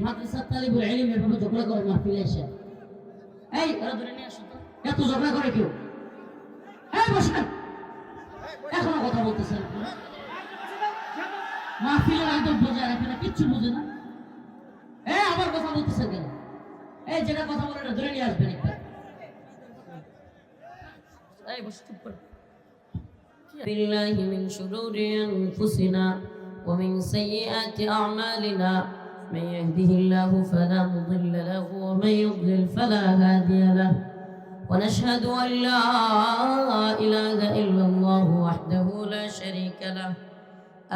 মাদ্রাসার তালিবুল ইলম এভাবে ঝগড়া করে মাহফিলে এসে, এই ওরা ধরে নিয়ে আসো তো, এত ঝগড়া করে কেউ? এই বসেন, এখনো কথা বলতেছেন মাহফিলের আদব বোঝা রাখে না, কিচ্ছু বুঝে না। আমার কথা বলতেছেন কেন? এই যেটা কথা বলে এটা ধরে নিয়ে আসবেন একবার। এই বসে চুপ করে। بالله من شرور أنفسنا ومن سيئات أعمالنا من يهده الله فلا مضل له ومن يضلل فلا هادي له ونشهد أن لا إله إلا الله وحده لا شريك له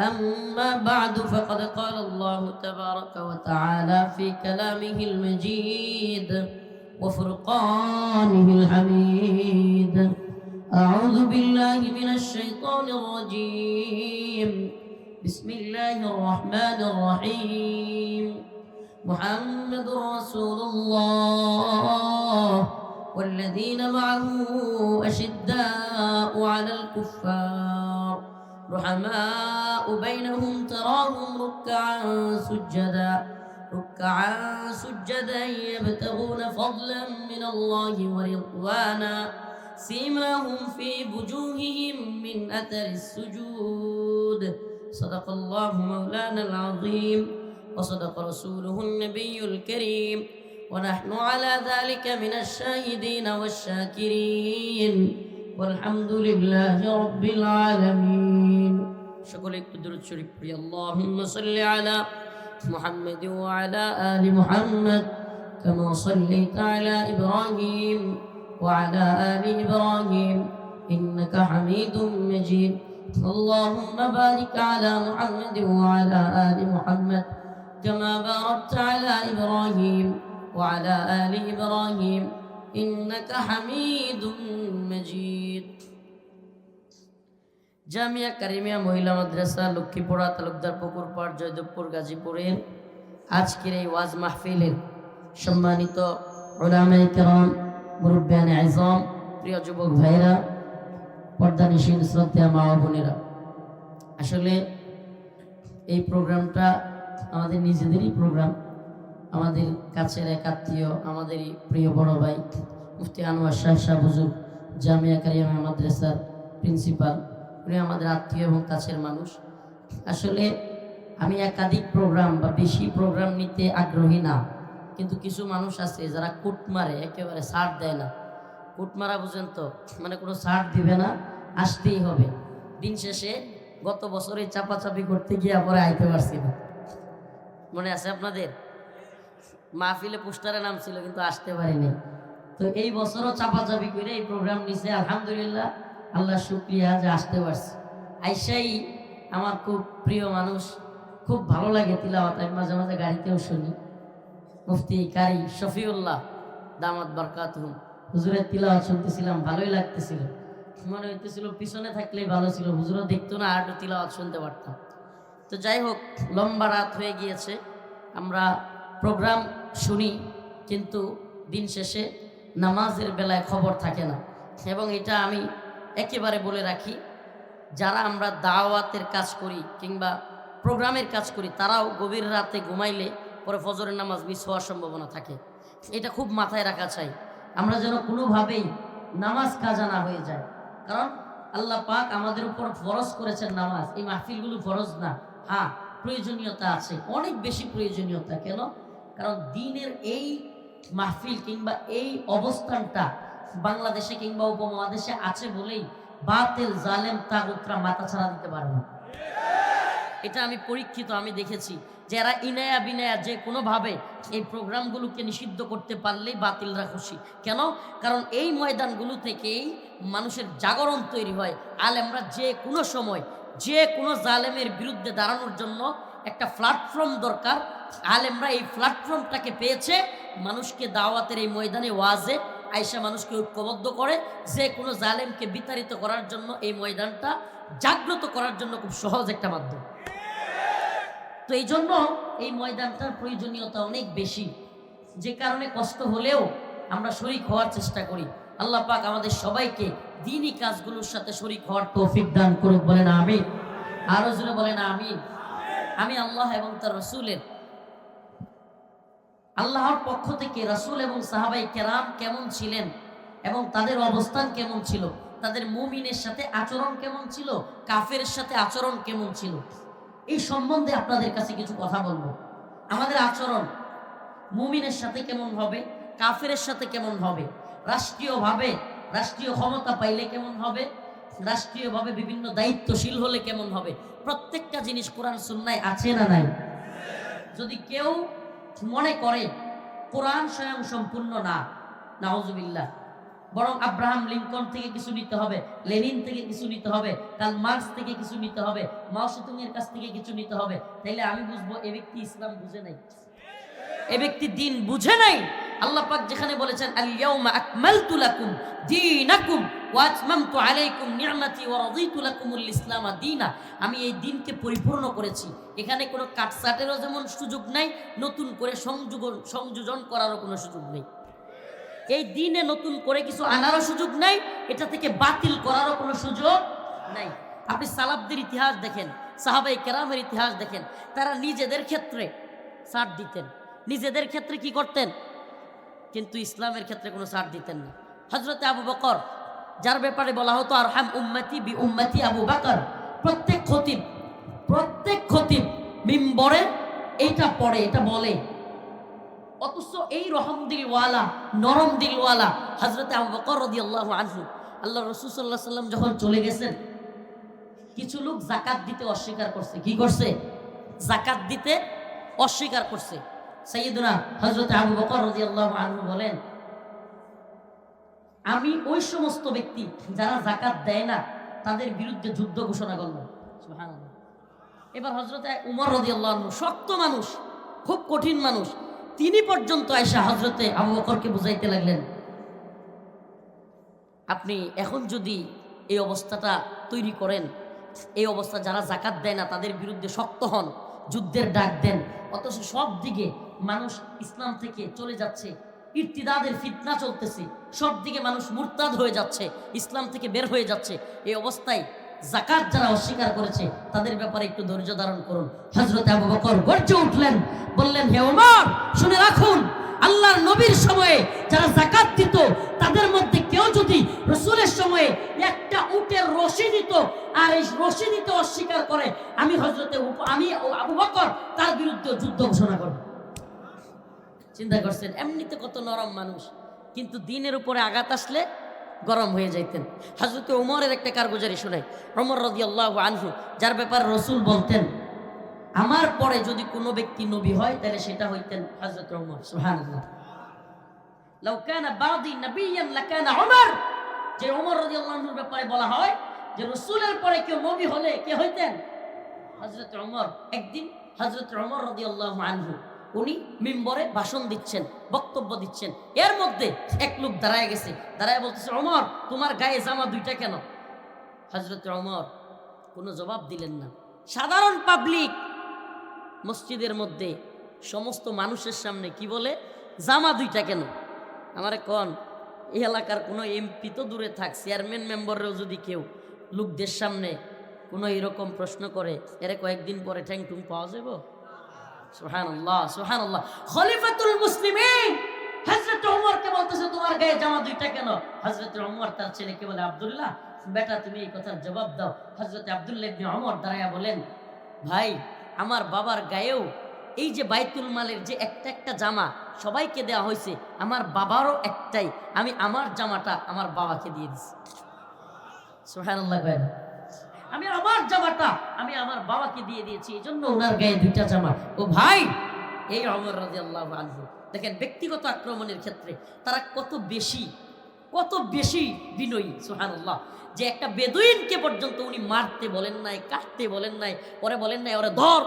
أما بعد فقد قال الله تبارك وتعالى في كلامه المجيد وفرقانه الحميد أعوذ بالله من الشيطان الرجيم بسم الله الرحمن الرحيم محمد رسول الله والذين معه أشداء على الكفار رحماء بينهم تراهم ركعا سجدا يبتغون فضلا من الله ورضوانا سيماهم في وجوههم من أثر السجود صدق الله مولانا العظيم وصدق رسوله النبي الكريم ونحن على ذلك من الشاهدين والشاكرين والحمد لله رب العالمين شكرا درود شريف اللهم صل على محمد وعلى آل محمد كما صليت على إبراهيم وعلى آل إبراهيم إنك حميد مجيد اللهم بارك على محمد وعلى آل محمد كما باركت على إبراهيم وعلى آل إبراهيم إنك حميد مجيد জামিয়া কারিমিয়া মহিলা মাদ্রাসা লক্ষ্মীপুরা তালুকদার পুকুরপাড় জয়দেবপুর গাজীপুরের আজকের এই ওয়াজ মাহফিলের সম্মানিত উলামায়ে কেরাম মুরব্বিয়ানে আযম প্রিয় যুবক ভাইরা পর্দানিশীন শ্রদ্ধেয় মা বোনেরা, আসলে এই প্রোগ্রামটা আমাদের নিজেদেরই প্রোগ্রাম। আমাদের কাছের এক আত্মীয়, আমাদেরই প্রিয় বড় ভাই মুফতি আনোয়ার শাহ হুজুর জামিয়া কারিমিয়া মাদ্রাসার প্রিন্সিপাল, উনি আমাদের আত্মীয় এবং কাছের মানুষ। আসলে আমি একাধিক প্রোগ্রাম বা বেশি প্রোগ্রাম নিতে আগ্রহী না, কিন্তু কিছু মানুষ আছে যারা কুট মারে, একেবারে ছাড় দেয় না। কুট মারা বুঝেন তো, মানে কোনো ছাড় দিবে না, আসতেই হবে। দিন শেষে গত বছরে চাপাচাপি করতে গিয়ে পরে আইতে পারছি না, মনে আছে আপনাদের? মাহফিলে পোস্টারে নাম ছিল কিন্তু আসতে পারিনি। তো এই বছরও চাপাচাপি করে এই প্রোগ্রাম নিছে, আলহামদুলিল্লাহ, আল্লাহ শুকরিয়া যে আসতে পারছি। আইসাই আমার খুব প্রিয় মানুষ, খুব ভালো লাগে তিলাওয়াত, আমি মাঝে মাঝে গাড়িতেও শুনি। মুফতি কারি শফিউল্লাহ দামাত বরকাতুহুম হুজুরের তিলাওয়াত শুনতেছিলাম, ভালোই লাগতেছিল, মনে হইতেছিল পিছনে থাকলেই ভালো ছিল, হুজুরও দেখতো না, আর একটু তিলাওয়াত শুনতে পারতাম। তো যাই হোক, লম্বা রাত হয়ে গিয়েছে, আমরা প্রোগ্রাম শুনি কিন্তু দিন শেষে নামাজের বেলায় খবর থাকে না। এবং এটা আমি একেবারে বলে রাখি, যারা আমরা দাওয়াতের কাজ করি কিংবা প্রোগ্রামের কাজ করি, তারাও গভীর রাতে ঘুমাইলে পরে ফজরের নামাজ মিস হওয়ার সম্ভাবনা থাকে। এটা খুব মাথায় রাখা চাই, আমরা যেন কোনোভাবেই নামাজ কাজা না হয়ে যায়। কারণ আল্লাহ পাক আমাদের উপর ফরজ করেছেন নামাজ। এই মাহফিলগুলো ফরজ না, হ্যাঁ প্রয়োজনীয়তা আছে, অনেক বেশি প্রয়োজনীয়তা। কেন? কারণ দিনের এই মাহফিল কিংবা এই অবস্থানটা বাংলাদেশে কিংবা উপমহাদেশে আছে বলেই বাতিল জালেম তাগুতরা মাথা ছাড়া দিতে পারে না। এটা আমি পরীক্ষিত, আমি দেখেছি যারা ইনায়া বিনায়া যে কোনোভাবে এই প্রোগ্রামগুলোকে নিষিদ্ধ করতে পারলেই বাতিলরা খুশি। কেন? কারণ এই ময়দানগুলো থেকেই মানুষের জাগরণ তৈরি হয়। আলেমরা যে কোনো সময় যে কোনো জালেমের বিরুদ্ধে দাঁড়ানোর জন্য একটা প্ল্যাটফর্ম দরকার, আলেমরা এই প্ল্যাটফর্মটাকে পেয়েছে। মানুষকে দাওয়াতের এই ময়দানে ওয়াজে আয়েশা মানুষকে ঐক্যবদ্ধ করে, যে কোনো জালেমকে বিতাড়িত করার জন্য এই ময়দানটা জাগ্রত করার জন্য খুব সহজ একটা মাধ্যম। তো এই জন্য এই ময়দানটার প্রয়োজনীয়তা অনেক বেশি, যে কারণে কষ্ট হলেও আমরা শরীক হওয়ার চেষ্টা করি। আল্লাহ পাক আমাদের সবাইকে দ্বীনি কাজগুলোর সাথে শরীক হওয়ার তৌফিক দান করুক, বলেন আমিন। আরো জোরে বলেন আমিন। আমি আল্লাহ এবং তার রাসূলের আল্লাহর পক্ষ থেকে রাসূল এবং সাহাবাই কেরাম কেমন ছিলেন এবং তাদের অবস্থান কেমন ছিল, তাদের মুমিনের সাথে আচরণ কেমন ছিল, কাফেরের সাথে আচরণ কেমন ছিল, এই সম্বন্ধে আপনাদের কাছে কিছু কথা বলবো। আমাদের আচরণ মুমিনের সাথে কেমন হবে, কাফেরের সাথে কেমন হবে, রাষ্ট্রীয়ভাবে রাষ্ট্রীয় ক্ষমতা পাইলে কেমন হবে, রাষ্ট্রীয়ভাবে বিভিন্ন দায়িত্বশীল হলে কেমন হবে, প্রত্যেকটা জিনিস কোরআন সুন্নায় আছে না নাই? যদি কেউ মনে করে কোরআন স্বয়ং সম্পূর্ণ না, নাউজুবিল্লাহ, বরং আব্রাহাম লিঙ্কন থেকে কিছু নিতে হবে, লেনিন থেকে কিছু নিতে হবে, কার্ল মার্কস থেকে কিছু নিতে হবে, মাও সেতুং এর কাছ থেকে কিছু নিতে হবে, তাইলে আমি বুঝবো এ ব্যক্তি ইসলাম বুঝে নাই, এ ব্যক্তি দ্বীন বুঝে নাই। আল্লাহ পাক যেখানে বলেছেন আল ইয়াউমা আকমালতু লাকুম দীনাকুম ওয়া আতমামতু আলাইকুম নি'মাতি ওয়া রাদিতু লাকুমুল ইসলাম দীনা, আমি এই দ্বীনকে পরিপূর্ণ করেছি। এখানে কোনো কাটছাটেরও যেমন সুযোগ নাই, নতুন করে সংযোজন করারও কোনো সুযোগ নেই। এই দ্বীনে নতুন করে কিছু আনারও সুযোগ নাই, এটা থেকে বাতিল করারও কোনো সুযোগ নাই। আপনি সালাফদের ইতিহাস দেখেন, সাহাবায়ে কেরামের ইতিহাস দেখেন, তারা নিজেদের ক্ষেত্রে ছাড় দিতেন, নিজেদের ক্ষেত্রে কি করতেন, কিন্তু ইসলামের ক্ষেত্রে কোনো ছাড় দিতেন না। হযরতে আবু বকর, যার ব্যাপারে বলা হতো আরহাম উম্মতি বি উম্মতি আবু বকর, প্রত্যেক খতিব মিম্বরে এইটা পড়ে, এটা বলে, অথচ এই রহম দিলওয়ালা, নরম দিলওয়ালা হযরতে আবু বকর রাদিয়াল্লাহু আনহু, আল্লাহ রাসূল সাল্লাল্লাহু আলাইহি ওয়াসাল্লাম যখন চলে গেছেন, কিছু লোক যাকাত দিতে অস্বীকার করছে। কি করছে? যাকাত দিতে অস্বীকার করছে। সাইয়্যিদুনা হযরত আবু বকর রাদিয়াল্লাহু আনহু বলেন, আমি ওই সমস্ত ব্যক্তি যারা যাকাত দেয় না তাদের বিরুদ্ধে যুদ্ধ ঘোষণা করলাম। সুবহানাল্লাহ। এবার হযরত উমর রাদিয়াল্লাহু আনহু, শক্ত মানুষ, খুব কঠিন মানুষ, তিনি পর্যন্ত আয়েশা হযরতে আবু বকরকে বুঝাইতে লাগলেন, আপনি এখন যদি এই অবস্থাটা তৈরি করেন, এই অবস্থা যারা যাকাত দেয় না তাদের বিরুদ্ধে শক্ত হন, যুদ্ধের ডাক দেন, অথচ সব দিকে মানুষ ইসলাম থেকে চলে যাচ্ছে, ইরতিদাদের ফিতনা চলতেছে, সব দিকে মানুষ মুরতাদ হয়ে যাচ্ছে, ইসলাম থেকে বের হয়ে যাচ্ছে, এই অবস্থায় যাকাত যারা অস্বীকার করেছে তাদের ব্যাপারে একটু ধৈর্য ধারণ করুন। হযরত আবু বকর গর্জে উঠলেন, বললেন, হে ওমর, শুনে রাখুন, আল্লাহর নবীর সময়ে যারা যাকাত দিত তাদের মধ্যে কেউ যদি রাসূলের সময়ে একটা উটের রশি দিত আর এই রশি দিতে অস্বীকার করে, আমি আবু বকর তার বিরুদ্ধে যুদ্ধ ঘোষণা করব। চিন্তা করছেন, এমনিতে কত নরম মানুষ, কিন্তু দ্বীনের উপরে আঘাত আসলে গরম হয়ে যাইতেন। হযরত ওমরের একটা কারগুজারি শোনাই। ওমর রাদিয়াল্লাহু আনহু, যার ব্যাপারে রাসূল বলতেন, আমার পরে যদি কোনো ব্যক্তি নবী হয় তাহলে সেটা হইতেন হযরত ওমর। সুবহানাল্লাহ। লাউ কানা বাদি নবিয়ান লাকানা ওমর, যে ওমর রাদিয়াল্লাহু আনহুর ব্যাপারে বলা হয় যে রাসূলের পরে কেউ নবী হলে কে হইতেন? হযরত ওমর। একদিন হযরত ওমর রাদিয়াল্লাহু আনহু উনি মিম্বরে ভাষণ দিচ্ছেন, বক্তব্য দিচ্ছেন, এর মধ্যে এক লোক দাঁড়ায় গেছে, দাঁড়ায় বলতেছে, ওমর, তোমার গায়ে জামা দুইটা কেন? হযরত ওমর কোনো জবাব দিলেন না। সাধারণ পাবলিক মসজিদের মধ্যে সমস্ত মানুষের সামনে কি বলে, জামা দুইটা কেন? আমারে কোন এই এলাকার কোনো এমপি তো দূরে থাক, চেয়ারম্যান মেম্বাররাও যদি কেউ লোকদের সামনে কোনো এরকম প্রশ্ন করে, এর কয়েকদিন পরে ঠ্যাং টুং পাওয়া যাবে? সুবহানাল্লাহ, সুবহানাল্লাহ। খলিফাতুল মুসলিমিন হযরত ওমরকে বলতেছে, তোমার গায়ে জামা দুইটা কেন? হযরত ওমর তার ছেলেকে বলে, আব্দুল্লাহ, বেটা তুমি এই কথার জবাব দাও। হযরত আব্দুল্লাহ ইবনে ওমর দাঁড়ায়া বলেন, ভাই, আমার বাবার গায়েও এই যে বাইতুল মালের যে একটা একটা জামা সবাইকে দেওয়া হয়েছে, আমার বাবারও একটাই, আমি আমার জামাটা আমার বাবাকে দিয়ে দিছি। সুবহানাল্লাহ। আমি আমার জামাটা আমি আমার বাবাকে দিয়ে দিয়েছি, এই জন্য ওনার গায়ে দুইটা জামা। ও ভাই, এই ওমর রাদিয়াল্লাহু আনহু দেখেন ব্যক্তিগত আক্রমণের ক্ষেত্রে তারা কত বেশি বিনয়ী। সুবহানাল্লাহ। যে একটা বেদুইনকে পর্যন্ত উনি মারতে বলেন নাই, কাটতে বলেন নাই, ওরে বলেন নাই ওরে ধর,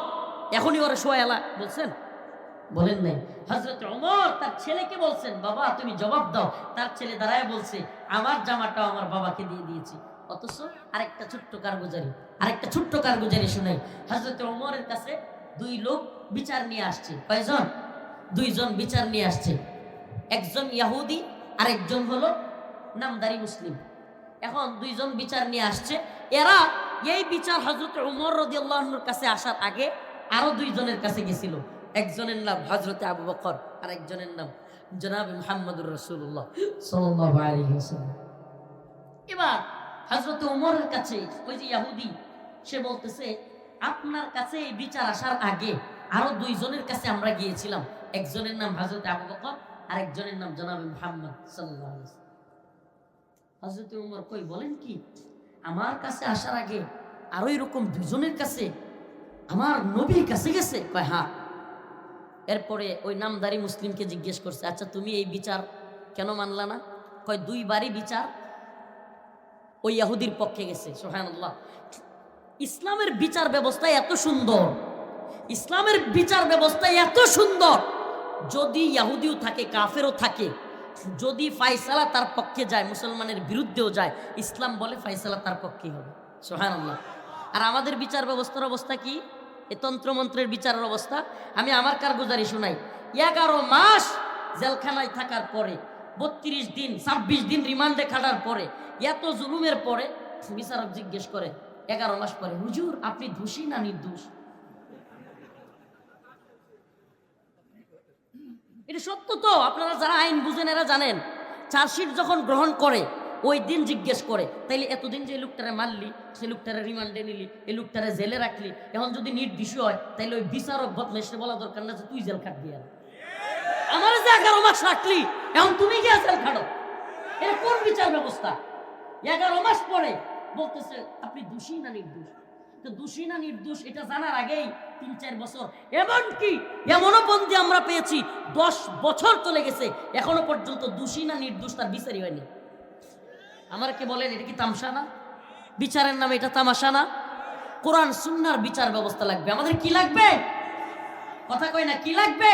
এখনই ওরে শোয়া এলা বলছেন, বলেন নাই। হযরত ওমর তার ছেলেকে বলছেন, বাবা তুমি জবাব দাও। তার ছেলে দাঁড়ায় বলছে, আমার জামাটা আমার বাবাকে দিয়ে দিয়েছি। অথচ আরেকটা ছোট্ট কারগুজারি শুনাই। হযরত ওমরের কাছে দুই লোক বিচার নিয়ে আসছে। কয়জন? দুইজন বিচার নিয়ে আসছে। একজন ইহুদি আর একজন হলো নামদারি মুসলিম। এখন দুইজন বিচার নিয়ে আসছে। এরা এই বিচার হযরত ওমর রাদিয়াল্লাহু আনহুর কাছে আসার আগে আরো দুইজনের কাছে গেছিল। একজনের নাম হযরতে আবু বকর আর একজনের নাম জনাবে মুহাম্মদুর রাসূলুল্লাহ সাল্লাল্লাহু আলাইহি ওয়াসাল্লাম। এবার হযরতে ওমরের কাছে ওই যে ইহুদি সে বলতেছে, আপনার কাছে এই বিচার আসার আগে আরো দুইজনের কাছে আমরা গিয়েছিলাম, একজনের নাম হযরতে আবু বকর আর একজনের নাম জনাবে মুহাম্মদ সাল্লাল্লাহু আলাইহি ওয়াসাল্লাম। হযরতে ওমর কই, বলেন কি, আমার কাছে আসার আগে আরো এরকম দুইজনের কাছে আমার নবীর কাছে গেছে? কয় হ্যাঁ। এরপরে ওই নামদারি মুসলিমকে জিজ্ঞেস করছে, আচ্ছা তুমি এই বিচার কেন মানলা না? কয় দুইবারই বিচার ওই ইহুদির পক্ষে গেছে। সুবহানাল্লাহ। ইসলামের বিচার ব্যবস্থা এত সুন্দর, ইসলামের বিচার ব্যবস্থা এত সুন্দর, যদি ইহুদিও থাকে কাফেরও থাকে, যদি ফায়সালা তার পক্ষে যায় মুসলমানের বিরুদ্ধেও যায়, ইসলাম বলে ফায়সালা তার পক্ষেই হবে। সুবহানাল্লাহ। আর আমাদের বিচার ব্যবস্থার অবস্থা কি? এই তন্ত্রমন্ত্রের বিচারের অবস্থা আমি আমার কারগুজারি শোনাই। 11 মাস জেলখানায় থাকার পরে, 32 দিন 26 দিন রিমান্ডে খাটার পরে, এত জুলুমের পরে বিচারক জিজ্ঞেস করে 11 মাস পরে, হুজুর আপনি দোষী না নির্দোষ? এটা সত্য তো, আপনারা যারা আইন বুঝেন এরা জানেন। চার্জশিট যখন গ্রহণ করে ওই দিন জিজ্ঞেস করে, তাইলে এতদিন যে লোকটারে মারলি, সে লোকটারে রিমান্ডে নিলি, এই লোকটারে জেলে রাখলি, এখন যদি নির্দোষ হয় তাইলে ওই বিচারক বদমেশে বলা দরকার না যে তুই জেল খাটবি। আর আমার যে 11 মাস রাখলি, এখন তুমি কি জেল খাটো? এর কোন বিচার ব্যবস্থা? 11 মাস পরে বলতেছে আপনি দোষী না নির্দোষ। তো দোষী না নির্দোষ এটা জানার আগেই 3-4 বছর, এমনকি এমনও বন্দি আমরা পেয়েছি 10 বছর চলে গেছে, এখনো পর্যন্ত দোষী না নির্দোষ তার বিচারই হয়নি। আমার কে বলেন, এটা কি তামসা না? বিচারের নামে এটা তামাশা না? কোরআন সুন্নাহর বিচার ব্যবস্থা লাগবে। আমাদের কি লাগবে? কথা কয় না, কি লাগবে?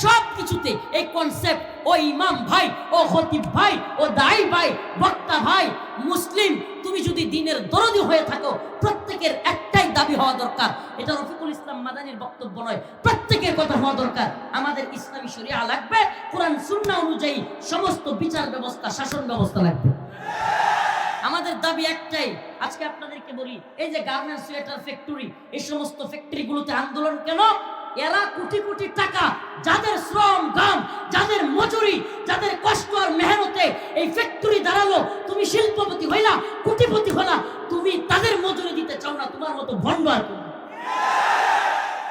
সব কিছুতে এই কনসেপ্ট, ও ইমাম ভাই, ও খতিব ভাই, ও দাঈ ভাই, বক্তা ভাই, মুসলিম তুমি যদি দ্বীনের দরদি হয়ে থাকো, প্রত্যেকের একটাই দাবি হওয়া দরকার। এটা রফিকুল ইসলাম মাদানির বক্তব্য নয়, প্রত্যেকের কথা হওয়া দরকার। আমাদের ইসলামী শরিয়া লাগবে, কোরআন সুন্নাহ অনুযায়ী সমস্ত বিচার ব্যবস্থা, শাসন ব্যবস্থা লাগবে। আমাদের দাবি একটাই। আজকে আপনাদেরকে বলি, এই যে গার্মেন্টস, সোয়েটার ফ্যাক্টরি, এই সমস্ত ফ্যাক্টরিগুলোতে আন্দোলন কেন? এরা কোটি কোটি টাকা, যাদের শ্রম ঘাম, যাদের মজুরি, যাদের কষ্ট আর মেহনতে এই ফ্যাক্টরি দাঁড়ালো, তুমি শিল্পপতি হইলা, কোটিপতি হলা, তুমি তাদের মজুরি দিতে চাও না। তোমার মতো ভণ্ড আর কেউ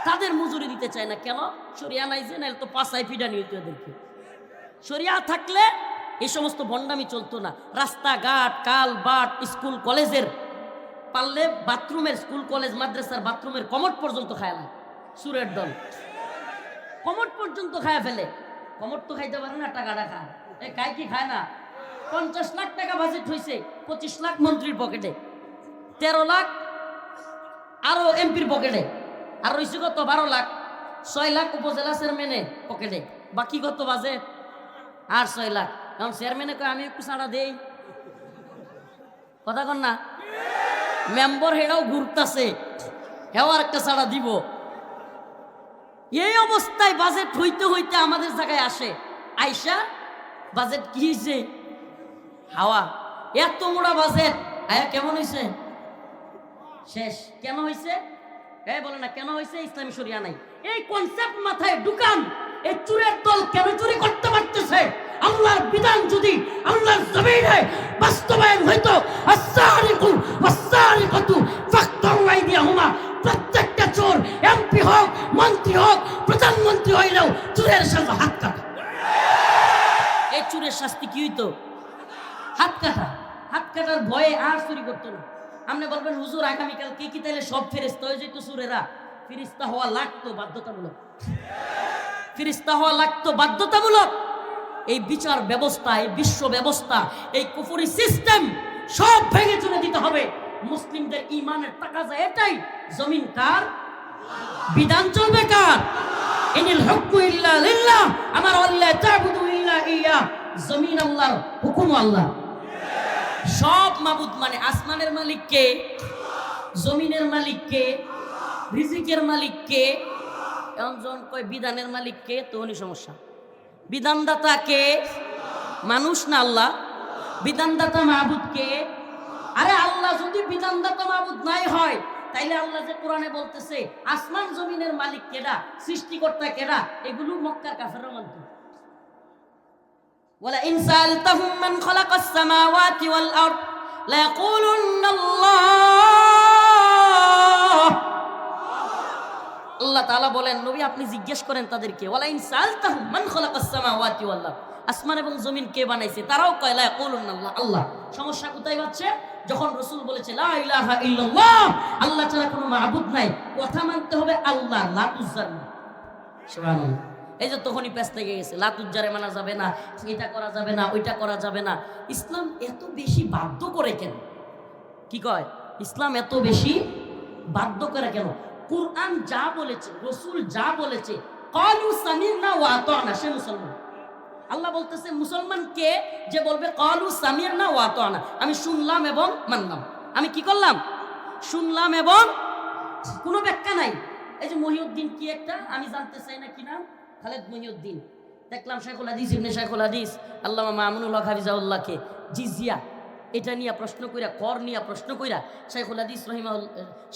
তাদের মজুরি দিতে চায় না। কেন? শরিয়া নাই যে, নাহলে তো পাঁচাই পিডানি হইতো এদেরকে। শরিয়া থাকলে এই সমস্ত ভণ্ডামি চলতো না। রাস্তাঘাট, কাল বাট, স্কুল কলেজের পারলে বাথরুমের, স্কুল কলেজ মাদ্রাসার বাথরুমের কমোড পর্যন্ত খায় না সুরের দল, কমোড পর্যন্ত খায় ফেলে। কমোড তো খাইতে পারে না, টাকাটা খায়। এই খায় কি খায় না? 50 লাখ টাকা বাজেট হয়েছে, 25 লাখ মন্ত্রীর পকেটে, 13 লাখ আরো এমপির পকেটে, আর রয়েছে কত 12 লাখ, 6 লাখ উপজেলা চেয়ারম্যানের পকেটে, বাকি কত বাজেট? আর 6 লাখ। এখন চেয়ারম্যানে কয় আমি একটু ছাড়া দেই, কথা কন না? মেম্বার হেরাও ঘুরতেছে, হেও আর একটা ছাড়া দিব। এই অবস্থায় বাজেট হইতে হইতে আমাদের জায়গায় আসে, আইসা বাজেট কি হয়েছে? হাওয়া। এত মোড়া বাজেট আয়া কেমন হয়েছে? শেষ। কেন হয়েছে? বলে না কেন হয়েছে? ইসলামী শরিয়া নাই। এই কনসেপ্ট মাথায় ঢুকান। এই চুরের দল কেন চুরি করতে পারতেছে? আল্লাহর বিধান যদি আল্লাহর জমিনে বাস্তবায়ন হইতো, আস-সারিকু ওয়াস-সারিকাতু ফাকতাউ আইদিয়াহুমা, প্রত্যেকটা চোর এমপি হোক, মন্ত্রী হোক, প্রধানমন্ত্রী হইলেও চুরের সাথে হাত কাটা। এই চুরের শাস্তি কি হইতো? হাত কাটা। হাত কাটার ভয়ে আর চুরি করতো না। আপনি বলবেন হুজুর আগামীকাল কি তাইলে সব ফেরেশতা হয়ে যেত চোরেরা? ফেরেশতা হওয়া লাগতো বাধ্যতামূলক, ফেরেশতা হওয়া লাগতো বাধ্যতামূলক। এই বিচার ব্যবস্থা, এই বিশ্ব ব্যবস্থা, এই কুফরি সিস্টেম সব ভেঙে চলে দিতে হবে। মুসলিমদের ঈমানের তাকাজা এটাই। জমিন কার? বিধান চলবে কার? ইনিল হুকমু ইল্লা লিল্লাহ, আমার আল্লাহ তা'বুদু ইল্লা ইয়া। জমিন আল্লাহর, হুকুম আল্লাহ। সব মাবুদ মানে আসমানের মালিক কে? জমিনের মালিক কে? রিজিকের মালিক কে? এখন যখন কয় বিধানের মালিক কে, তখনই সমস্যা। বিধানদাতা কে? মানুষ না আল্লাহ? বিধানদাতা মাবুদ কে? আরে আল্লাহ যদি বিধানদাতা মাবুদ নাই হয়, তাইলে আল্লাহ যে কোরআনে বলতেছে আসমান জমিনের মালিক কেডা, সৃষ্টিকর্তা কেডা, এগুলো মক্কার কাফেররা মানত। ওয়ালা ইন সালতাহুম মান খালাকাস সামাওয়াতি ওয়াল আরদ লা ইয়াকুলুন্না আল্লাহ। আল্লাহ তাআলা বলেন নবী আপনি জিজ্ঞেস করেন তাদেরকে, ওয়ালা ইন সালতাহুম মান খালাকাস সামাওয়াতি ওয়াল আরদ, আসমান এবং জমিন কে বানাইছে, তারাও কয় লা ইয়াকুলুন্না আল্লাহ। আল্লাহ। সমস্যা কোথায় হচ্ছে? যখন রাসূল বলেছে লা ইলাহা ইল্লাল্লাহ, আল্লাহ ছাড়া কোনো মাবুদ নাই, কথা মানতে হবে আল্লাহ, লাত উজ্জার না। সুবহানাল্লাহ। এই যে তখনই পেছ থেকে গেছে, লাত উজ্জারে মানা যাবে না, এটা করা যাবে না, ওইটা করা যাবে না। ইসলাম এত বেশি বাধ্য করে কেন? কি কয়? ইসলাম এত বেশি বাধ্য করে কেন? কুরআন যা বলেছে, রাসূল যা বলেছে, ক্বালু সামি'না ওয়া আতা'না, সে মুসলমান। আল্লাহ বলতেছে মুসলমান কে যে বলবে ক্বালু সামি'না ওয়া আতা'না, আমি শুনলাম এবং মানলাম। আমি কি করলাম? শুনলাম এবং কোনো ব্যাখ্যা নাই। এই যে মহিউদ্দিন কি একটা, আমি জানতে চাই না কি নাম, খালেদ মহিউদ্দিন, দেখলাম শেখুল হাদিস ইবনে শেখুল হাদিস আল্লামা মামুনুল হক হাফিজাহুল্লাহকে জিজিয়া এটা নিয়ে প্রশ্ন কইরা, কর নিয়ে প্রশ্ন কইরা শেখুল হাদিস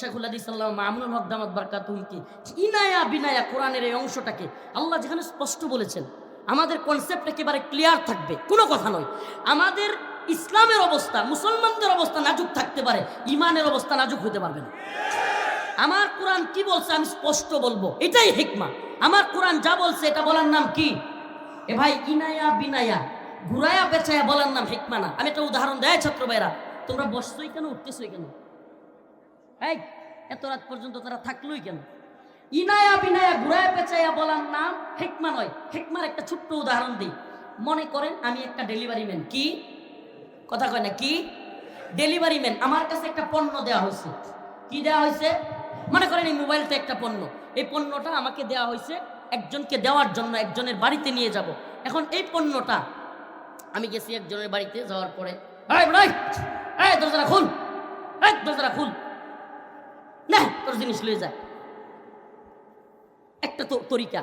শেখুল হাদিস আল্লামা মামুনুল হক দামাত বারকাতুহুকে ইনায়া বিনায়া কোরআনের এই অংশটাকে আল্লাহ যেখানে স্পষ্ট বলেছেন, আমাদের কনসেপ্ট একেবারে ক্লিয়ার থাকবে, কোনো কথা নয়। আমাদের ইসলামের অবস্থা, মুসলমানদের অবস্থা নাজুক থাকতে পারে, ইমানের অবস্থা নাজুক হতে পারবে না। আমার কোরআন কি বলছে আমি স্পষ্ট বলবো, এটাই হিকমা। আমার কোরআন যা বলছে এটা বলার নাম কি? এ ভাই ইনায়া বিনায়া ঘুরায়া পেঁচায়া বলার নাম হিকমা না। আমি একটা উদাহরণ দেয় ছাত্র ভাইরা, তোমরা বসছই কেন, উঠতেছই কেন? এই এত রাত পর্যন্ত তারা থাকলোই কেন? ইনায়া বিনায়া ঘুরায়া পেঁচায়া বলার নাম হিকমা নয়। হিকমার একটা ছোট্ট উদাহরণ দিই। মনে করেন আমি একটা ডেলিভারি ম্যান, কি কথা কয় না, কি ডেলিভারি ম্যান, আমার কাছে একটা পণ্য দেওয়া হয়েছে। কি দেওয়া হয়েছে? মনে করেন এই মোবাইলটা একটা পণ্য, এই পণ্যটা আমাকে দেওয়া হয়েছে একজনকে দেওয়ার জন্য, একজনের বাড়িতে নিয়ে যাব। এখন এই পণ্যটা আমি গেছি একজনের বাড়িতে, যাওয়ার পরে দরজাটা খুল, দরজাটা খুল, না তোর জিনিস লয়ে যায়। একটা তো তরিকা।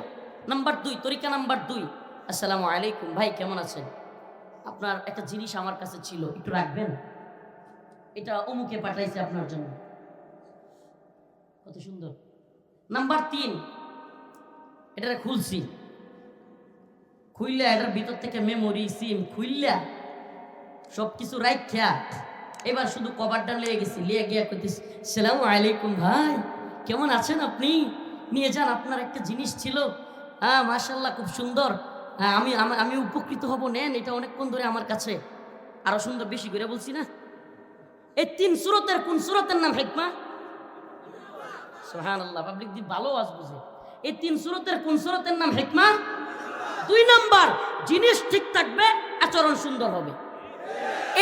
নাম্বার 2, তরিকা নাম্বার 2, আসসালামু আলাইকুম ভাই, কেমন আছেন? আপনার একটা জিনিস আমার কাছে ছিল, একটু রাখবেন, এটা অমুকে পাঠাইছে আপনার জন্য। কত সুন্দর। নাম্বার 3, এটা খুলছি, খুললা এটার ভিতর থেকে মেমোরি, সিম খুললা সবকিছু রাখা, এবার শুধু কভারটা লিয়ে গেছি, লিয়ে গিয়া কইতেছি আসসালামু আলাইকুম ভাই, কেমন আছেন আপনি? নিয়ে যান, আপনার একটা জিনিস ছিল, হ্যাঁ মাশাআল্লাহ খুব সুন্দর, হ্যাঁ আমি উপকৃত হব, নেন, এটা অনেকক্ষণ ধরে আমার কাছে। আরো সুন্দর বেশি করে বলছি না? এই 3 সূরতের কোন সূরতের নাম হিকমা? সুবহানাল্লাহ, পাবলিক দি ভালো আওয়াজ বুঝে। এই 3 সূরতের কোন সূরতের নাম হিকমা? 2 নাম্বার, জিনিস ঠিক থাকবে, আচরণ সুন্দর হবে,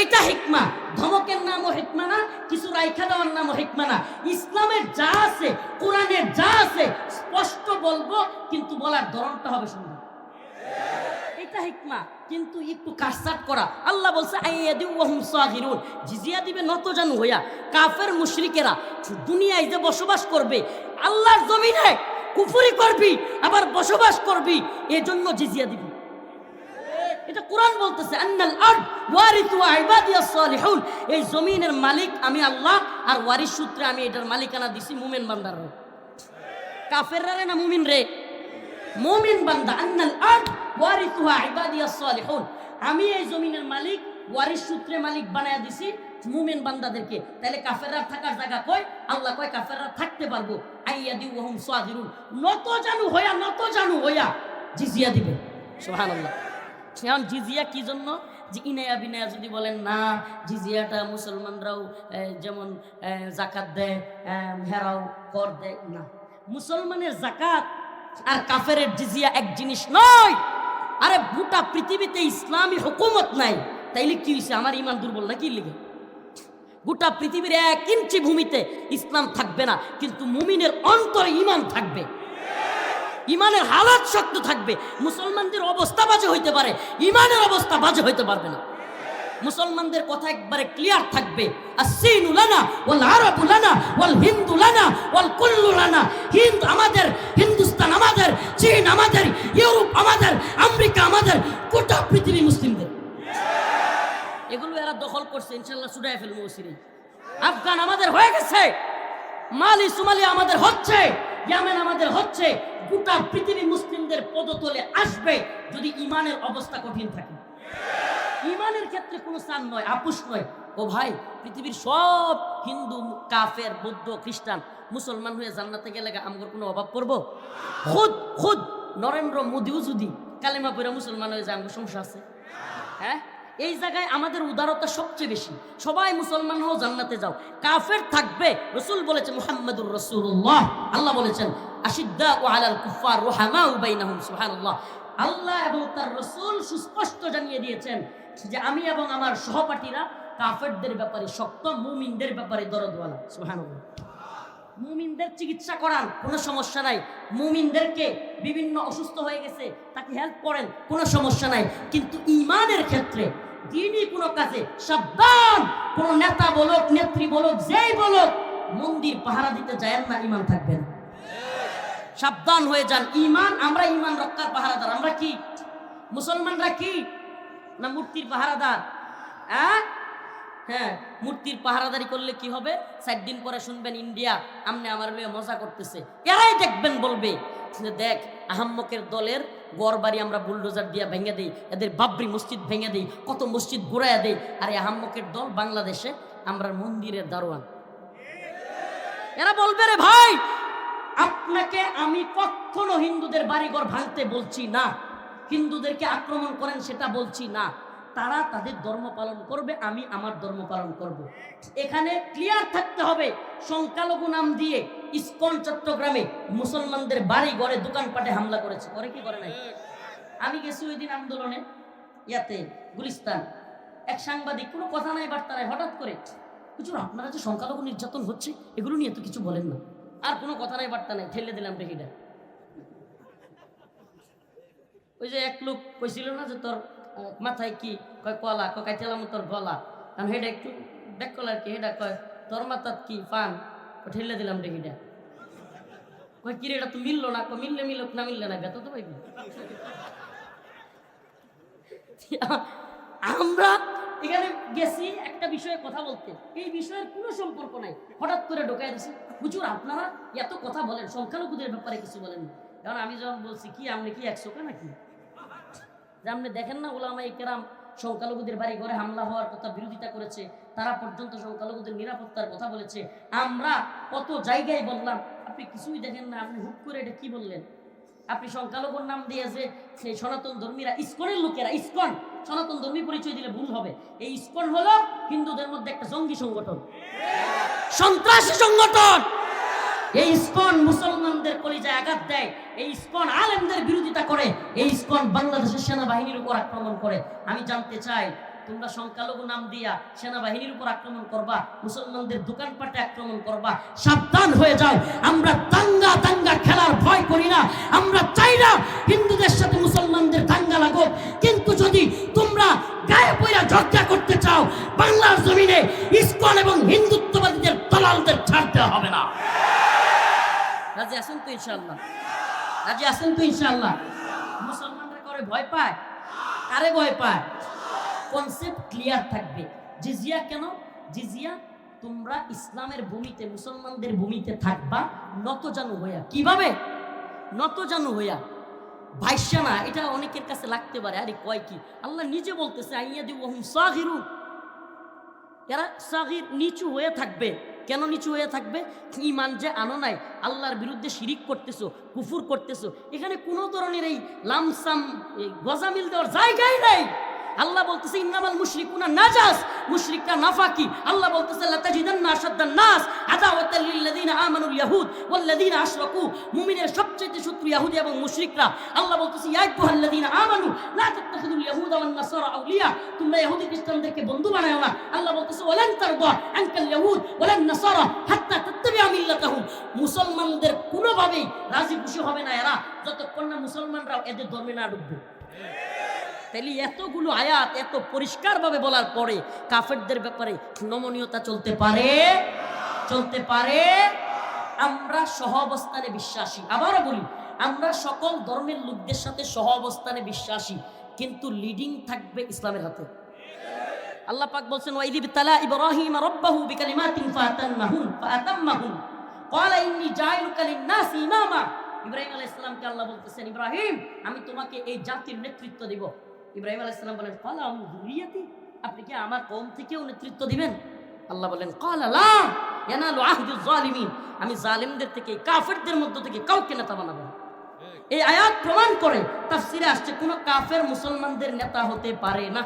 এটা হিকমা। ধমকের নামও হিকমা না, কিছু রাইখা দেওয়ার নামও হিকমা না। ইসলামের যা আছে, কোরআনের যা আছে, স্পষ্ট বলবো, কিন্তু বলার ধরনটা হবে সুন্দর, এটা হিকমা। কিন্তু একটু কাটছাট করা। আল্লাহ বলছে আইয়াদি ওয়াহুম সাগিরুন, জিজিয়া দিবে নতজানু হইয়া। কাফের মুশরিকেরা দুনিয়ায় যে বসবাস করবে, আল্লাহর জমিনে কুফরি করবি আবার বসবাস করবি, এজন্য জিজিয়া দিবি। এটা কোরআন বলতেছে আন্নাল আরদ ওয়ারিথু ইবাদিয়াস সালিহুন, এই জমিনের মালিক আমি আল্লাহ, আর ওয়ারিস সূত্রে আমি এটার মালিকানা দিছি মুমিন বান্দার। কাফেররা না মুমিন রে? মুমিন বান্দা। আন্নাল আরদ ওয়ারিথুহা ইবাদিয়াস সালিহুন, আমি এই জমিনের মালিক, ওয়ারিস সূত্রে মালিক বানায়া দিছি মুমিন বান্দাদেরকে। তাহলে কাফেররা থাকার জায়গা কই? আল্লাহ কয় কাফেররা থাকতে পারবো, আইয়াদি ওয়াহুম সাগিরুন, নতজানু হইয়া জিজিয়া দিবে। সুবহানাল্লাহ। এখন জিজিয়া কি জন্য? যে ইনায়া বিনায়া যদি বলেন না, জিজিয়াটা মুসলমানরাও যেমন জাকাত দেয়, হেরাও কর দেয় না। মুসলমানের জাকাত আর কাফেরের জিজিয়া এক জিনিস নয়। আরে গোটা পৃথিবীতে ইসলামী হুকুমত নাই, তাইলে কি হয়েছে? আমার ইমান দুর্বল নাকি লিগে? গোটা পৃথিবীর 1 ইঞ্চি ভূমিতে ইসলাম থাকবে না, কিন্তু মুমিনের অন্তরে ইমান থাকবে, ইমানের হালাত শক্ত থাকবে। মুসলমানদের অবস্থা বাজে হইতে পারে, ইমানের অবস্থা বাজে হইতে পারবে না। মুসলমানদের কথা একবারে ক্লিয়ার থাকবে, আসসিনু লানা ওয়াল আরাবু লানা ওয়াল হিন্দু লানা ওয়াল কুল্লু লানা। হিন্দ আমাদের, হিন্দুস্তান আমাদের, চীন আমাদের, ইউরোপ আমাদের, আমেরিকা আমাদের, গোটা পৃথিবী মুসলিমদের। এগুলো এরা দখল করছে, ইনশাআল্লাহ ছুটায় ফেলবো। আফগান আমাদের হয়ে গেছে, মালি সুমালি আমাদের হচ্ছে, ইয়ামেন আমাদের হচ্ছে, গোটা পৃথিবী মুসলিমদের পদতলে আসবে যদি ইমানের অবস্থা কঠিন থাকে। ইমানের ক্ষেত্রে কোনো স্থান নয়, আপুস নয়। ও ভাই, পৃথিবীর সব হিন্দু, কাফের, বৌদ্ধ, খ্রিস্টান মুসলমান হয়ে জান্নাতে গেলে আমগর কোনো অভাব পড়বো? খুদ নরেন্দ্র মোদিও যদি কালেমা পড়ে মুসলমান হয়ে যায়, আমগর সমস্যা আছে? হ্যাঁ, এই জায়গায় আমাদের উদারতা সবচেয়ে বেশি। সবাই মুসলমান হও, জান্নাতে যাও। কাফের থাকবে, রাসূল বলেছেন মুহাম্মাদুর রাসূলুল্লাহ, আল্লাহ বলেছেন আশিদ্দাউ আলাল কুফার রুহামাউ বাইনাহুম, সুবহানাল্লাহ। আল্লাহ এবং তার রাসূল সুস্পষ্ট জানিয়ে দিয়েছেন যে আমি এবং আমার সহপাঠীরা কাফেরদের ব্যাপারে শক্ত, মুমিনদের ব্যাপারে দরদওয়ালা। সুবহানাল্লাহ। মুমিনদের চিকিৎসা করান, কোনো সমস্যা নাই। মুমিনদেরকে বিভিন্ন অসুস্থ হয়ে গেছে, তাকে হেল্প করেন, কোনো সমস্যা নাই। কিন্তু ঈমানের ক্ষেত্রে, দ্বীনি কোনো কাজে সাবধান। কোনো নেতা বলুক, নেত্রী বলুক, যেই বলুক, মন্দির পাহারা দিতে যায়েন না, ঈমান থাকবেন। সাবধান হয়ে যান। ঈমান, আমরা ঈমান রক্ষার পাহারাদার। আমরা কি মুসলমানরা কি না মূর্তির পাহারাদার? হ্যাঁ, মূর্তির পাহারাদারি করলে কি হবে? 4 দিন পরে শুনবেন ইন্ডিয়া আমনে আমার লয়ে মজা করতেছে। এরাই দেখবেন বলবে দেখ আহাম্মকের দলের গড় বাড়ি আমরা বুলডোজার দিয়া ভেঙে দেই, এদের বাবরি মসজিদ ভেঙে দেই, কত মসজিদ ঘুরাইয়া দেই। আর এই আহাম্মকের দল বাংলাদেশে আমরা মন্দিরের দারোয়ান। এরা বলবে রে ভাই, আপনাকে আমি কখনো হিন্দুদের বাড়িঘর ভাঙতে বলছি না, হিন্দুদেরকে আক্রমণ করেন সেটা বলছি না। তারা তাদের ধর্ম পালন করবে, আমি আমার ধর্ম পালন করব। এখানে ক্লিয়ার থাকতে হবে, সংখ্যালঘু নাম দিয়ে ইসকন চট্টগ্রামে মুসলমানদের বাড়ি ঘরে দোকানপাটে হামলা করেছে। করে কি করে নাই? আমি গেছি ওই দিন আন্দোলনে, ইয়াতে গুলিস্তান। এক সাংবাদিক, কোনো কথা নাই বার্তা নাই, হঠাৎ করে হুজুর আপনারা যে সংখ্যালঘু নির্যাতন হচ্ছে এগুলো নিয়ে তো কিছু বলেন না। আর কোনো কথা নাই বার্তা নাই, ঠেলে দিলাম রেহিটা। ওই যে এক লোক কইছিল না যে তোর মাথায় কি কয় কলা, কাইতেলাম তোর গলা, কারণ হেডা একটু ব্যাক কলার কি, হেডা কয় তোর মাথাত কি পান, ঠেলে দিলাম রেহিটা। কয় কি রে, এটা তো মিললো না। মিললে মিলুক, না মিললে না, বেত তো পাইবি। আমরা এখানে গেছি একটা বিষয়ে কথা বলতে, এই বিষয়ের কোনো সম্পর্ক নাই, হঠাৎ করে ঢোকাই দিছে হুজুর আপনারা এত কথা বলেন, সংখ্যালঘুদের ব্যাপারে কিছু বলেন না। কারণ আমি যখন বলছি কি আপনি কি 100 নাকি, যে আপনি দেখেন না উলামায়ে কেরাম সংখ্যালঘুদের বাড়ি ঘরে হামলা হওয়ার কথা বিরোধিতা করেছে, তারা পর্যন্ত সংখ্যালঘুদের নিরাপত্তার কথা বলেছে। আমরা কত জায়গায় বললাম, আপনি কিছুই দেখেন না, আপনি হুট করে এটা কি বললেন? আপনি সংখ্যালঘুর নাম দিয়ে যে সেই সনাতন ধর্মীরা, ইসকনের লোকেরা, ইসকন সনাতন ধর্মী পরিচয় দিলে ভুল হবে। এই ইসকন হলো হিন্দুদের মধ্যে একটা জঙ্গি সংগঠন, সন্ত্রাসী সংগঠন। এই ইসকন মুসলমানদের কলিজায় আঘাত দেয়, এই ইসকন আলেমদের বিরোধিতা করে, এই ইসকন বাংলাদেশের সেনাবাহিনীর উপর আক্রমণ করে। আমি জানতে চাই, তোমরা সংখ্যালঘু নাম দিয়া সেনাবাহিনীর উপর আক্রমণ করবা, মুসলমানদের দোকানপাটে আক্রমণ করবা, সাবধান হয়ে যাও। আমরা দাঙ্গা খেলার ভয় করি না, আমরা চাই না হিন্দুদের সাথে মুসলমানদের দাঙ্গা লাগুক। কিন্তু যদি তোমরা গায়ে পয়রা ঝগড়া করতে চাও, বাংলার জমিনে ইসকন এবং হিন্দুত্ববাদীদের দালালদের ছাড় দেওয়া হবে না। রাজি আছেন তো ইনশাআল্লাহ? রাজি আছেন তো ইনশাআল্লাহ? মুসলমানরা করে ভয় পায়, আরে ভয় পায়। কনসেপ্ট ক্লিয়ার থাকবে। জিজিয়া কেন? জিজিয়া তোমরা ইসলামের ভূমিতে, মুসলমানদের ভূমিতে থাকবা নতজানু হইয়া। কিভাবে? নতজানু হইয়া, ভাইসা না। এটা অনেকের কাছে লাগতে পারে, আরে কয় কি, আল্লাহ নিজে বলতেছে আইয়াদি ওয়াহুম সাগিরুন, এরা সাগির, নিচু হয়ে থাকবে। কেন নিচু হয়ে থাকবে? ঈমান যে আনো নাই, আল্লাহর বিরুদ্ধে শিরিক করতেছো, কুফুর করতেছো, এখানে কোনো ধরনের এই লামসাম গজামিল দেওয়ার জায়গায় নাই। আল্লাহ বলতেছে ইন্নামাল মুশরিকুনা নাজাস, মুশরিকরা নাফাকি। আল্লাহ বলতেছে লাতাজিদান্না আশাদ্দান নাস আদাওয়াতাল লিল্লাযিনা আমানুল ইয়াহুদ ওয়াল্লাযিনা আশরাকু, মুমিনের সবচেয়ে শত্রু ইহুদি এবং মুশরিকরা। আল্লাহ বলতেছে ইয়া আইয়ুহাল্লাযিনা আমানু লা তাত্তাখিযুল ইয়াহুদা ওয়ান নাসারা আউলিয়া, তোমরা ইহুদি খ্রিস্টানদেরকে বন্ধু বানায়ো না। আল্লাহ বলতেছে ওয়ালান তারদা আনকাল ইয়াহুদ ওয়ালান নাসারা হাত্তা তাত্তাবিআ মিল্লাতাহুম, মুসলমানদের কোনোভাবেই রাজি খুশি হবে না এরা যতক্ষণ না মুসলমানরাও এদের ধর্মে না ঢুকবে। তাইলে এতগুলো আয়াত এত পরিষ্কারভাবে বলার পরে কাফেরদের ব্যাপারে নমনীয়তা চলতে পারে? চলতে পারে। আমরা সহ অবস্থানে বিশ্বাসী। আবারও বলি, আমরা সকল ধর্মের লোকদের সাথে সহ অবস্থানে বিশ্বাসী, কিন্তু লিডিং থাকবে ইসলামের হাতে। আল্লাহ পাক বলছেন ওয়াইযিব তালা ইব্রাহিম রাব্বাহু বিকালিমাতিন ফাতাম্মাহুন, ক্বালা ইন্নী জাইলুকা লিন-নাসি ইমামা। ইব্রাহিম আলাইহিস সালামকে আল্লাহ বলতেছেন, ইব্রাহিম আমি তোমাকে এই জাতির নেতৃত্ব দিব। ইব্রাহিম আলাইহিস সালাম বলেন, ক্বালা আমিন যুররিয়াতি, আপনি কি আমার কওম থেকেও নেতৃত্ব দিবেন? আল্লাহ বলেন, ক্বালা লা ইয়ানালু আহদুজ জালিমিন, আমি জালিমদের থেকে কাফেরদের মধ্য থেকে কাউকে নেতা বানাবো না। এই আয়াত প্রমাণ করে তাফসিরে আসছে কোন কাফের মুসলমানদের নেতা হতে পারে না।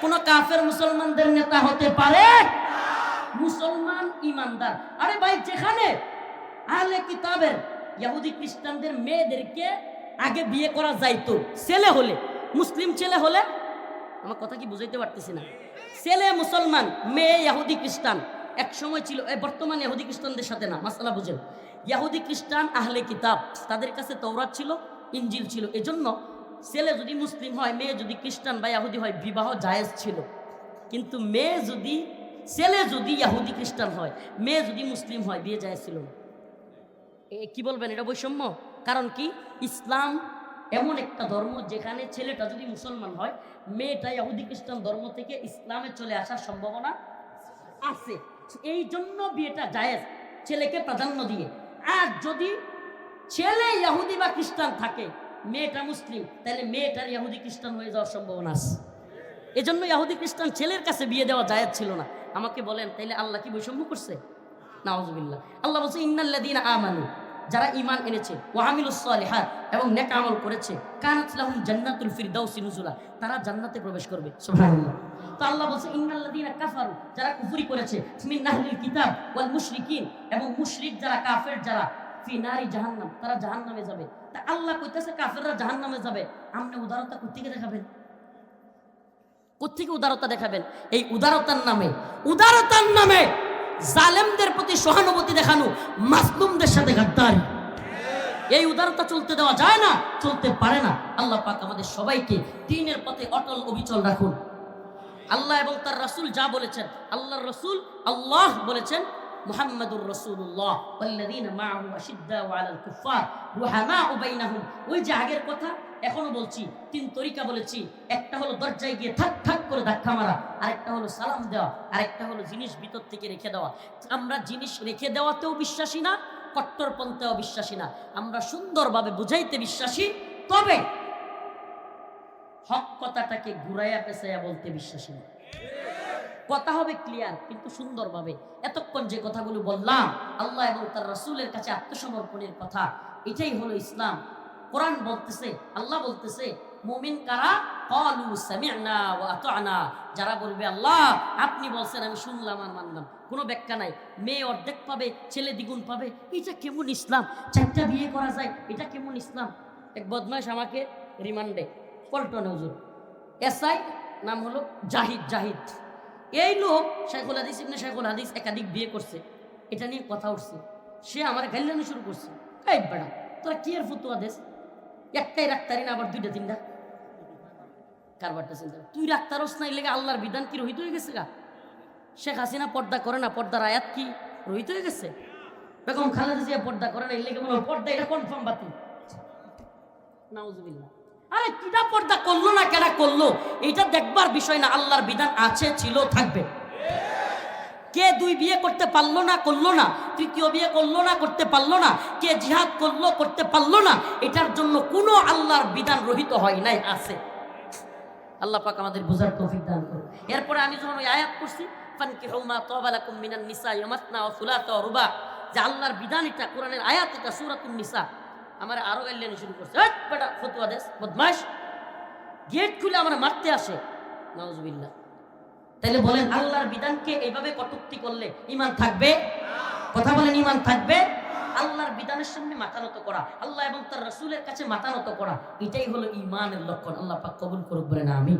কোন কাফের মুসলমানদের নেতা হতে পারে মুসলমান ইমানদার। আরে ভাই, যেখানে আহলে কিতাবের ইহুদি খ্রিস্টানদের মেয়েদেরকে আগে বিয়ে করা যাইতো, ছেলে হলে, মুসলিম ছেলে হলে, আমার কথা কি বুঝাইতে পারতেছি না, ছেলে মুসলমান মেয়ে ইহুদি খ্রিস্টান এক সময় ছিল, বর্তমান ইহুদি খ্রিস্টানদের সাথে না, মাসালা বুঝেন। ইহুদি খ্রিস্টান আহলে কিতাব, তাদের কাছে তওরাত ছিল, ইনজিল ছিল, এজন্য ছেলে যদি মুসলিম হয়, মেয়ে যদি খ্রিস্টান বা ইহুদি হয়, বিবাহ জায়েজ ছিল। কিন্তু ছেলে যদি ইহুদি খ্রিস্টান হয়, মেয়ে যদি মুসলিম হয়, বিয়ে জায়েজ ছিল না। কি বলবেন, এটা বৈষম্য? কারণ কি, ইসলাম এমন একটা ধর্ম যেখানে ছেলেটা যদি মুসলমান হয়, মেয়েটা ইহুদি খ্রিস্টান ধর্ম থেকে ইসলামে চলে আসার সম্ভাবনা আছে। এই জন্য বিয়েটা জায়েজ, ছেলেকে প্রাধান্য দিয়ে। আর যদি ছেলে ইহুদি বা খ্রিস্টান থাকে, মেয়েটা মুসলিম, তাহলে মেয়েটার ইহুদি খ্রিস্টান হয়ে যাওয়ার সম্ভাবনা আছে। এজন্য ইহুদি খ্রিস্টান ছেলের কাছে বিয়ে দেওয়া জায়েজ ছিল না। আমাকে বলেন, তাইলে আল্লাহ কি বৈষম্য করছে? নাউজুবিল্লাহ। আল্লাহ বলছে, ইন্নাল্লাযীনা আমানু, যারা ঈমান এনেছে, ওয়া আমিলুস সালিহাত, এবং নেক আমল করেছে, কানাত লাহুম জান্নাতুল ফিরদাউসি নুজুলা, তারা জান্নাতে প্রবেশ করবে। সুবহানাল্লাহ। তো আল্লাহ বলছে, ইন্নাল্লাযীনা কাফারু, যারা কুফরি করেছে, মিন আহলিল কিতাব ওয়াল মুশরিকিন, এবং মুশরিক যারা, কাফের যারা, ফি নারি জাহান্নাম, তারা জাহান্নামে যাবে। তা আল্লাহ কইতাছে কাফেররা জাহান্নামে যাবে, আপনি উদারতা কোত্থেকে দেখাবেন? কোত্থেকে উদারতা দেখাবেন? এই উদারতার নামে জালেমদের প্রতি সহানুভূতি দেখানো, মাজলুমদের সাথে গাদ্দারি, এই উদারতা চলতে দেওয়া যায় না, চলতে পারে না। আল্লাহ পাক আমাদের সবাইকে দ্বীনের পথে অটল অবিচল রাখুন। আল্লাহ এবং তার রাসূল যা বলেছেন, আল্লাহর রাসূল আল্লাহ বলেছেন, মুহাম্মাদুর রাসূলুল্লাহ ওয়াল্লাযীনা মাআহু আশিদ্দাউ আলাল কুফফার রুহামাউ বাইনাহুম। ওই যে আগের কথা এখনো বলছি, 3 তরিকা বলেছি। একটা হলো দরজায় গিয়ে ঠাক ঠাক করে ধাক্কা মারা, আরেকটা হলো সালাম দেওয়া, আরেকটা হলো জিনিস ভিতর থেকে রেখে দেওয়া। আমরা জিনিস রেখে দেওয়াতেও বিশ্বাসী না, কট্টরপন্থাও বিশ্বাসী না, আমরা সুন্দরভাবে বুঝাইতে বিশ্বাসী, তবে হক কথাটাকে ঘুরাইয়া পেঁচাইয়া বলতে বিশ্বাসী না। কথা হবে ক্লিয়ার, কিন্তু সুন্দরভাবে। এতক্ষণ যে কথাগুলো বললাম, আল্লাহ এবং তার রাসূলের কাছে আত্মসমর্পণের কথা, এটাই হলো ইসলাম। কোরআন বলতেছে, আল্লাহ বলতেছে, মুমিন কারা? ক্বালু সামি'না ওয়া আতা'না, যারা বলবে আল্লাহ আপনি বলছেন, আমি শুনলাম আর মানলাম, কোনো ব্যাখ্যা নাই। মেয়ে অর্ধেক পাবে, ছেলে দ্বিগুণ পাবে, এটা কেমন ইসলাম? 4টা বিয়ে করা যায়, এটা কেমন ইসলাম? এক বদমাশ আমাকে রিমান্ডে, পল্টনে হুজুর, এসআই, নাম হলো জাহিদ। এই লোক শাইখুল হাদিস ইবনে শাইখুল হাদিস, একাধিক বিয়ে করছে, এটা নিয়ে কথা উঠছে। সে আমার গাইলানো শুরু করছে, এই বেটা তোরা কি এর ফতোয়া দেস? একটাই রাখতারি না, আবার 2টা 3টা, কারবারটা চিন্তা। তুই রাখতারস না, এর লেগে আল্লাহর বিধান কি রহিত হয়ে গেছে গা? শেখ হাসিনা পর্দা করে না, পর্দার আয়াত কি রহিত হয়ে গেছে? বেগম খালেদা জিয়া পর্দা করে না, এর লেগে মনে হয় পর্দা এটা কনফার্ম বাতিল। নাউজুবিল্লাহ। আরে কিটা পর্দা করলো না, কেডা করলো, এটা দেখবার বিষয় না। আল্লাহর বিধান আছে, ছিল, থাকবে। কে 2 বিয়ে করতে পারলো না, করলো না, 3য় বিয়ে করলো না, করতে পারলো না, কে জিহাদ করলো, করতে পারলো না, এটার জন্য কোনো আল্লাহর বিধান রহিত হয় নাই, আছে। আল্লাহ পাক আমাদের বুঝার তৌফিক দান করুন। এরপরে আমি যখন ওই আয়াত পড়ছি, ফানকিহু মা তাবা লাকুম মিনান নিসাই ওয়া মাসনা ওয়া সুলাসা ওয়া রুবা, যে আল্লাহর বিধান এটা, কোরআনের আয়াত এটা, সূরাতুন নিসা, আমার আরো গাইলেন শুরু করছে, এই বেটা ফতোয়া দেস, বদমাশ, গেট খুলে আমার মারতে আসে। নাউজুবিল্লাহ। তাইলে বলেন, আল্লাহর বিধানকে এইভাবে কটূক্তি করলে ঈমান থাকবে? কথা বলেন, ঈমান থাকবে? আল্লাহর বিধানের সামনে মাথা নত করা, আল্লাহ এবং তার রাসূলের কাছে মাথা নত করা, এটাই হলো ঈমানের লক্ষণ। আল্লাহ পাক কবুল করুক, বলেন আমিন।